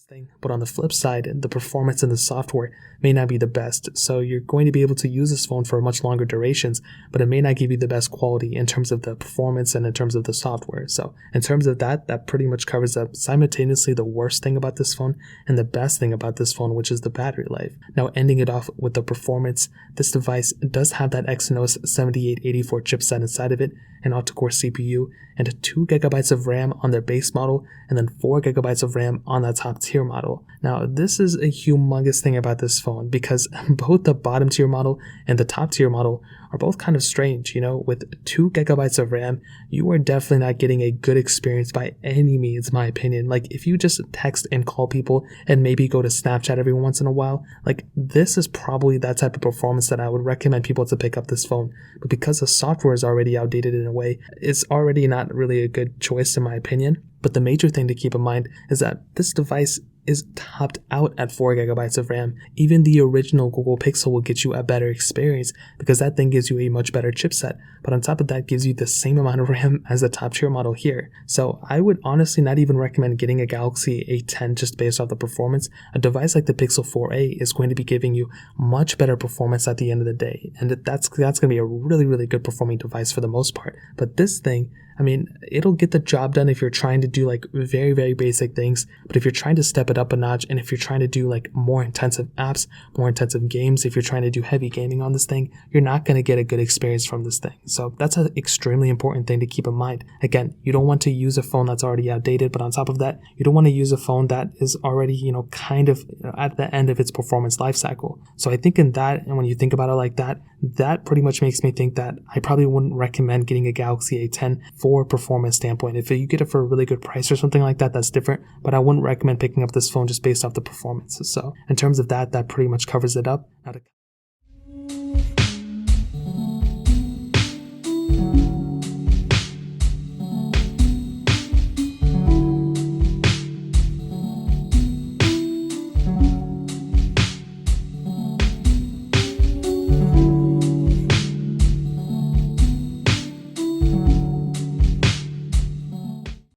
thing. But on the flip side, the performance and the software may not be the best. So you're going to be able to use this phone for much longer durations, but it may not give you the best quality in terms of the performance and in terms of the software. So in terms of that pretty much covers up simultaneously the worst thing about this phone and the best thing about this phone, which is the battery life. Now, ending it off with the performance, this device does have that Exynos 7884 chipset inside of it, an octa-core CPU, and 2 gigabytes of RAM on their base model, and then 4 gigabytes of RAM on that top tier model. Now, this is a humongous thing about this phone because both the bottom tier model and the top tier model are both kind of strange. With 2 gigabytes of RAM, you are definitely not getting a good experience by any means, in my opinion. Like, if you just text and call people and maybe go to Snapchat every once in a while, like, this is probably that type of performance that I would recommend people to pick up this phone. But because the software is already outdated in a way, it's already not really a good choice in my opinion. But the major thing to keep in mind is that this device is topped out at 4 gigabytes of RAM. Even the original Google Pixel will get you a better experience because that thing gives you a much better chipset. But on top of that, gives you the same amount of RAM as the top tier model here. So I would honestly not even recommend getting a Galaxy A10 just based off the performance. A device like the Pixel 4a is going to be giving you much better performance at the end of the day. And that's going to be a really, really good performing device for the most part. But this thing, I mean, it'll get the job done if you're trying to do like very, very basic things. But if you're trying to step it up a notch, and if you're trying to do like more intensive apps, more intensive games, if you're trying to do heavy gaming on this thing, you're not going to get a good experience from this thing. So that's an extremely important thing to keep in mind. Again, you don't want to use a phone that's already outdated, but on top of that, you don't want to use a phone that is already, kind of at the end of its performance life cycle. So I think in that, and when you think about it like that, that pretty much makes me think that I probably wouldn't recommend getting a Galaxy A10 for a performance standpoint. If you get it for a really good price or something like that, that's different, but I wouldn't recommend picking up this phone just based off the performance. So in terms of that pretty much covers it up.